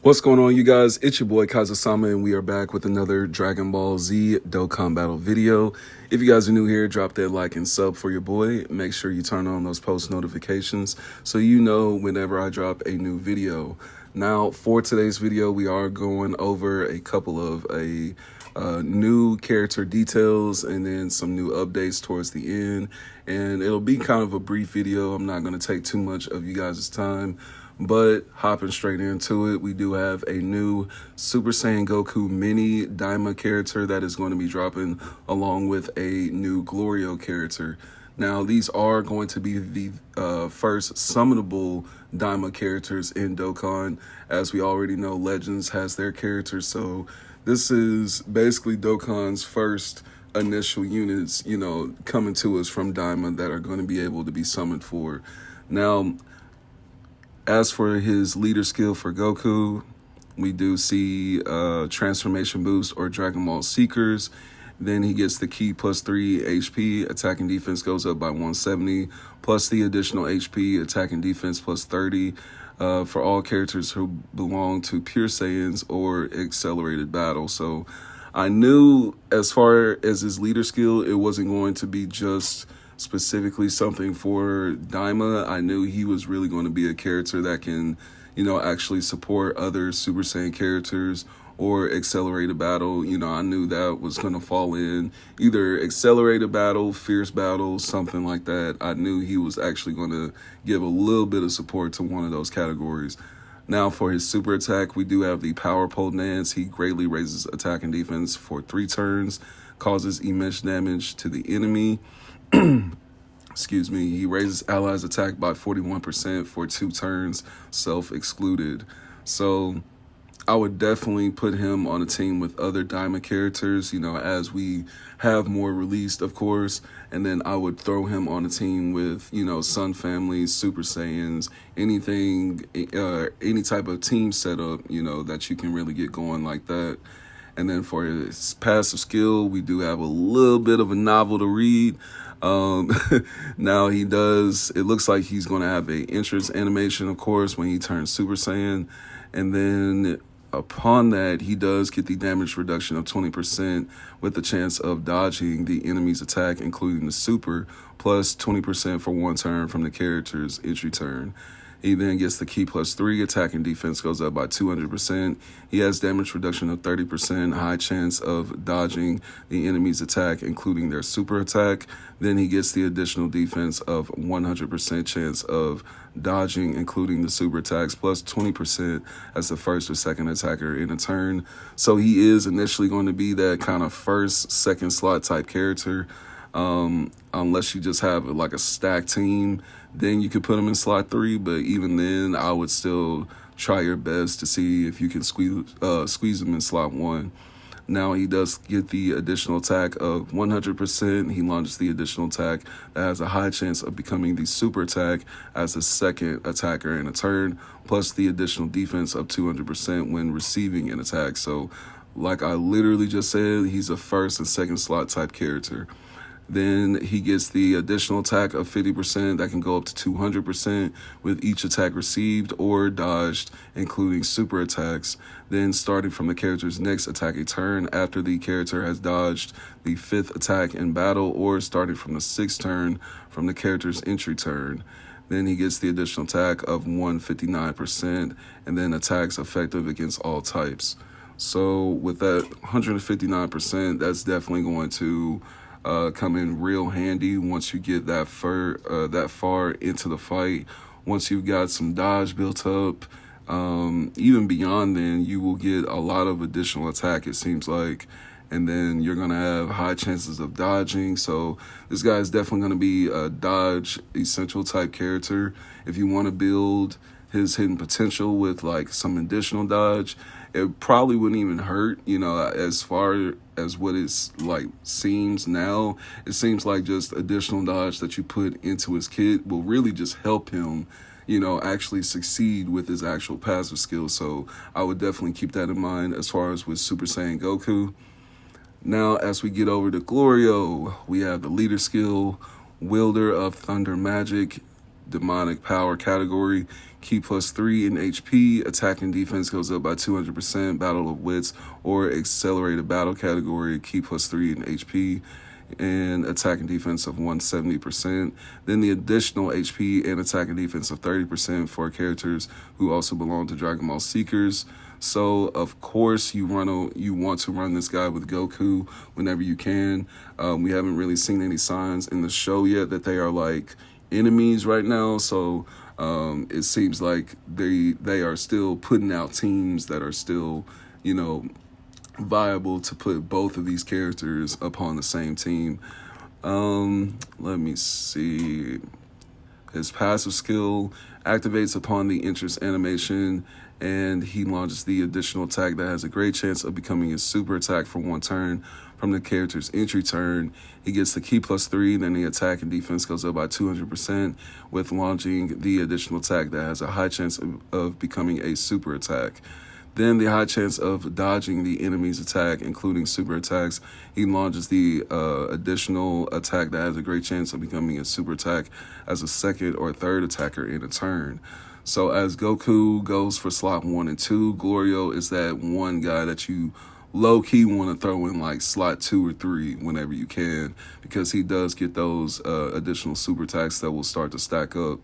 What's going on, you guys? It's your boy Kaiza-Sama, and we are back with another Dragon Ball Z Dokkan battle video. If you guys are new here, drop that like and sub for your boy. Make sure you turn on those post notifications so you know whenever I drop a new video. Now, for today's video, we are going over a couple of new character details and then some new updates towards the end. And it'll be kind of a brief video. I'm not going to take too much of you guys' time. But hopping straight into it, we do have a new Super Saiyan Goku mini DAIMA character that is going to be dropping along with a new Glorio character. Now, these are going to be the first summonable DAIMA characters in Dokkan. As we already know, Legends has their characters, so this is basically Dokkan's first initial units, coming to us from DAIMA that are going to be able to be summoned for. Now, as for his leader skill for Goku, we do see transformation boost or Dragon Ball Seekers. Then he gets the key +3 HP. Attack and defense goes up by 170, plus the additional HP, attack and defense +30 for all characters who belong to Pure Saiyans or Accelerated Battle. So I knew as far as his leader skill, it wasn't going to be just specifically something for DAIMA. I knew he was really going to be a character that can, actually support other Super Saiyan characters or Accelerated Battle. I knew that was going to fall in either Accelerated Battle, Fierce Battle, something like that. I knew he was actually going to give a little bit of support to one of those categories. Now, for his super attack, we do have the Power Pole Dance. He greatly raises attack and defense for 3 turns, causes immense damage to the enemy. Excuse me, he raises allies attack by 41% for 2 turns, self-excluded. So I would definitely put him on a team with other DAIMA characters, as we have more released, of course. And then I would throw him on a team with, Sun Family, Super Saiyans, anything, any type of team setup, that you can really get going like that. And then for his passive skill, we do have a little bit of a novel to read. Now it looks like he's going to have a entrance animation, of course, when he turns Super Saiyan. And then upon that, he does get the damage reduction of 20% with the chance of dodging the enemy's attack, including the super, plus 20% for 1 turn from the character's entry turn. He then gets the key +3, attack and defense goes up by 200%. He has damage reduction of 30%, high chance of dodging the enemy's attack, including their super attack. Then he gets the additional defense of 100% chance of dodging, including the super attacks, plus 20% as the first or second attacker in a turn. So he is initially going to be that kind of first, second slot type character. Unless you just have like a stacked team, then you could put him in slot 3. But even then, I would still try your best to see if you can squeeze him in slot 1. Now he does get the additional attack of 100%. He launches the additional attack that has a high chance of becoming the super attack as the second attacker in a turn, plus the additional defense of 200% when receiving an attack. So like I literally just said, he's a first and second slot type character. Then he gets the additional attack of 50% that can go up to 200% with each attack received or dodged, including super attacks. Then starting from the character's next attack a turn after the character has dodged the 5th attack in battle, or starting from the 6th turn from the character's entry turn. Then he gets the additional attack of 159% and then attacks effective against all types. So with that 159%, that's definitely going to come in real handy once you get that far into the fight. Once you've got some dodge built up, even beyond then, you will get a lot of additional attack, it seems like. And then you're going to have high chances of dodging. So this guy is definitely going to be a dodge essential type character. If you want to build his hidden potential with like some additional dodge, it probably wouldn't even hurt, as far as what it's like seems now. It seems like just additional dodge that you put into his kit will really just help him, actually succeed with his actual passive skills. So I would definitely keep that in mind as far as with Super Saiyan Goku. Now, as we get over to Glorio, we have the leader skill, Wielder of Thunder Magic. demonic power category. Ki +3 in HP. Attack and defense goes up by 200%. Battle of Wits or accelerated battle category. Ki +3 in HP. And attack and defense of 170%. Then the additional HP and attack and defense of 30% for characters who also belong to Dragon Ball Seekers. So of course you want to run this guy with Goku whenever you can. We haven't really seen any signs in the show yet that they are like enemies right now. So it seems like they are still putting out teams that are still, you know, viable to put both of these characters upon the same team. Let me see. His passive skill activates upon the interest animation, and he launches the additional attack that has a great chance of becoming his super attack for 1 turn from the character's entry turn. He gets the Ki +3, then the attack and defense goes up by 200% with launching the additional attack that has a high chance of becoming a super attack. Then the high chance of dodging the enemy's attack, including super attacks. He launches the additional attack that has a great chance of becoming a super attack as a second or third attacker in a turn. So as Goku goes for slot 1 and 2, Glorio is that one guy that you low-key want to throw in like slot 2 or 3 whenever you can, because he does get those additional super attacks that will start to stack up.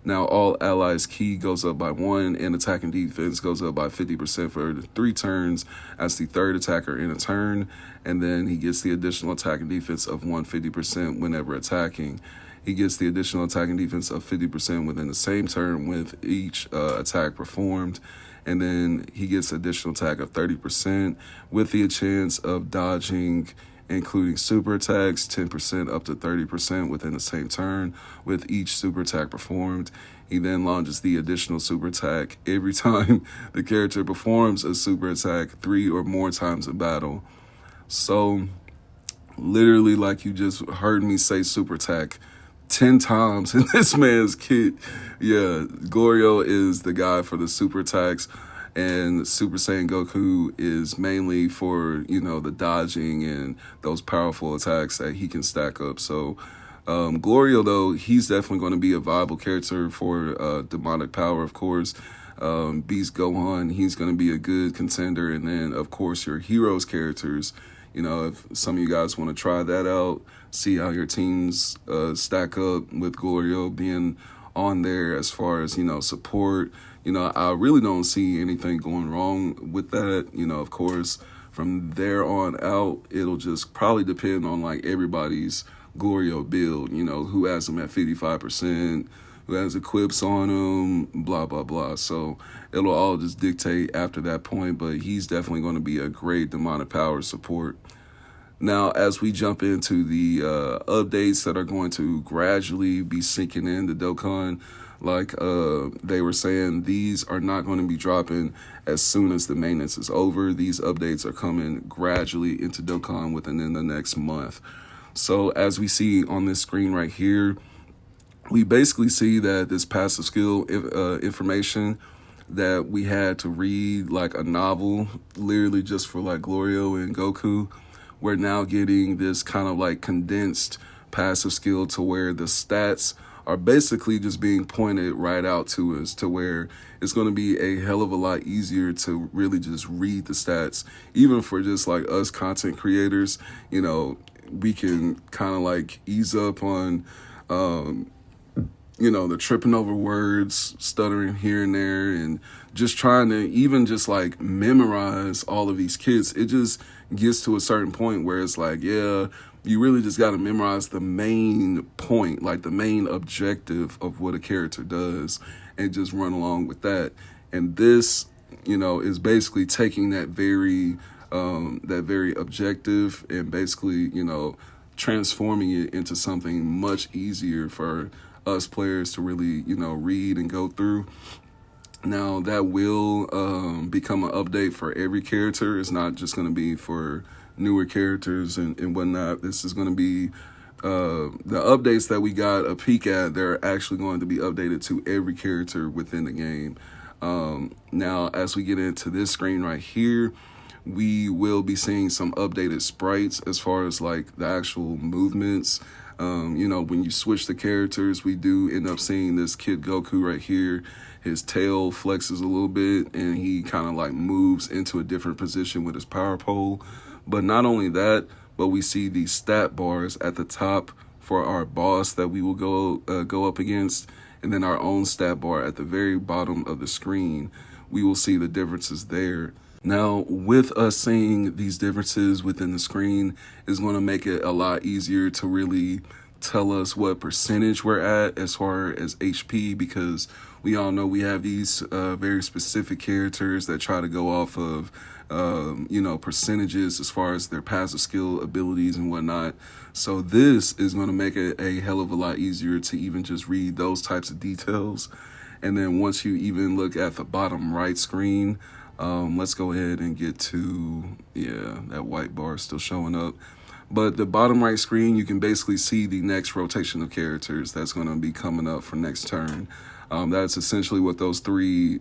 Now, all allies' ki goes up by 1, and attack and defense goes up by 50% for 3 turns as the third attacker in a turn. And then he gets the additional attack and defense of 150% whenever attacking. He gets the additional attack and defense of 50% within the same turn with each attack performed. And then he gets additional attack of 30% with the chance of dodging, including super attacks, 10% up to 30% within the same turn with each super attack performed. He then launches the additional super attack every time the character performs a super attack 3 or more times in battle. So literally, like you just heard me say super attack 10 times in this man's kit. Yeah, Glorio is the guy for the super attacks, and Super Saiyan Goku is mainly for, you know, the dodging and those powerful attacks that he can stack up. So Glorio, though, he's definitely going to be a viable character for demonic power, of course. Beast Gohan, he's going to be a good contender. And then, of course, your heroes characters. You know, if some of you guys want to try that out, see how your teams stack up with Glorio being on there as far as, you know, support. You know, I really don't see anything going wrong with that. You know, of course, from there on out, it'll just probably depend on like everybody's Glorio build, you know, who has them at 55%, who has equips on them, blah, blah, blah. So it'll all just dictate after that point, but he's definitely going to be a great demonic power support. Now, as we jump into the updates that are going to gradually be sinking in the Dokkan, like they were saying, these are not going to be dropping as soon as the maintenance is over. These updates are coming gradually into Dokkan within the next month. So as we see on this screen right here, we basically see that this passive skill information that we had to read like a novel, literally just for like Glorio and Goku, we're now getting this kind of like condensed passive skill to where the stats are basically just being pointed right out to us, to where it's going to be a hell of a lot easier to really just read the stats, even for just like us content creators. You know, we can kind of like ease up on, you know, the tripping over words, stuttering here and there, and just trying to even just like memorize all of these kits. It just gets to a certain point where it's like, yeah, you really just got to memorize the main point, like the main objective of what a character does, and just run along with that. And this, you know, is basically taking that very objective and basically, you know, transforming it into something much easier for us players to really, you know, read and go through. Now, that will become an update for every character. It's not just going to be for newer characters and whatnot. This is going to be the updates that we got a peek at. They're actually going to be updated to every character within the game. Now, as we get into this screen right here, we will be seeing some updated sprites as far as like the actual movements. You know, when you switch the characters, we do end up seeing this Kid Goku right here. His tail flexes a little bit and he kind of like moves into a different position with his power pole. But not only that, but we see these stat bars at the top for our boss that we will go up against, and then our own stat bar at the very bottom of the screen. We will see the differences there. Now, with us seeing these differences within the screen is going to make it a lot easier to really tell us what percentage we're at as far as HP, because we all know we have these very specific characters that try to go off of, you know, percentages as far as their passive skill abilities and whatnot. So this is going to make it a hell of a lot easier to even just read those types of details. And then once you even look at the bottom right screen, let's go ahead and get to, yeah, that white bar is still showing up. But the bottom right screen, you can basically see the next rotation of characters that's going to be coming up for next turn. That's essentially what those three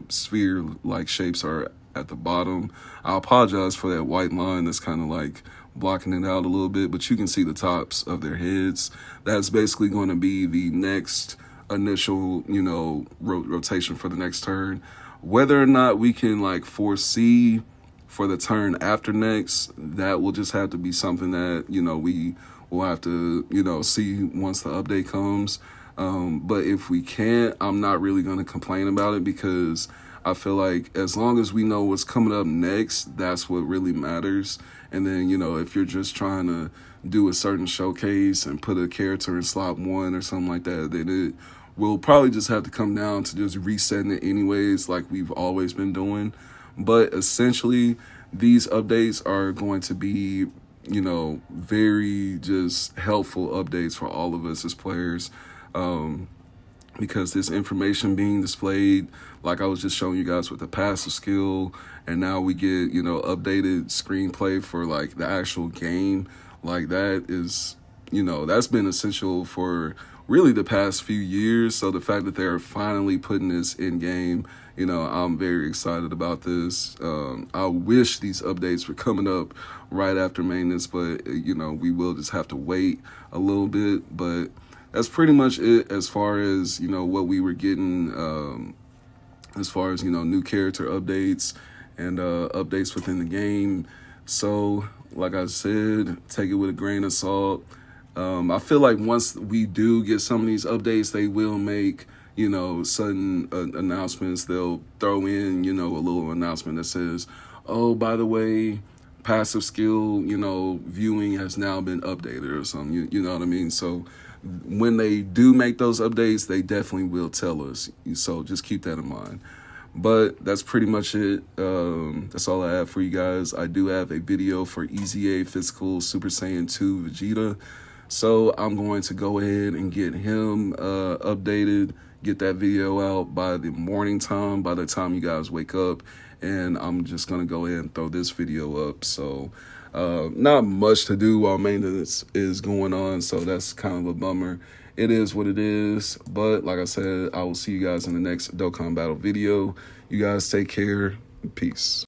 sphere-like shapes are at the bottom. I apologize for that white line that's kind of like blocking it out a little bit, but you can see the tops of their heads. That's basically going to be the next initial, you know, rotation for the next turn. Whether or not we can like foresee for the turn after next, that will just have to be something that, you know, we will have to, you know, see once the update comes. But if we can't, I'm not really going to complain about it, because I feel like as long as we know what's coming up next, that's what really matters. And then, you know, if you're just trying to do a certain showcase and put a character in slot 1 or something like that, then it will probably just have to come down to just resetting it anyways, like we've always been doing. But essentially, these updates are going to be, you know, very just helpful updates for all of us as players. Because this information being displayed, like I was just showing you guys with the passive skill, and now we get, you know, updated screenplay for like the actual game. Like that is, you know, that's been essential for really the past few years. So the fact that they're finally putting this in game, you know, I'm very excited about this. I wish these updates were coming up right after maintenance, but, you know, we will just have to wait a little bit. But that's pretty much it as far as, you know, what we were getting as far as, you know, new character updates and updates within the game. So, like I said, take it with a grain of salt. I feel like once we do get some of these updates, they will make, you know, sudden announcements. They'll throw in, you know, a little announcement that says, oh, by the way, passive skill, you know, viewing has now been updated or something. You know what I mean? So when they do make those updates, they definitely will tell us. So just keep that in mind. But that's pretty much it. That's all I have for you guys. I do have a video for EZA Physical Super Saiyan 2 Vegeta. So I'm going to go ahead and get him updated, get that video out by the morning time, by the time you guys wake up. And I'm just going to go ahead and throw this video up. So not much to do while maintenance is going on. So that's kind of a bummer. It is what it is. But like I said, I will see you guys in the next Dokkan battle video. You guys take care. Peace.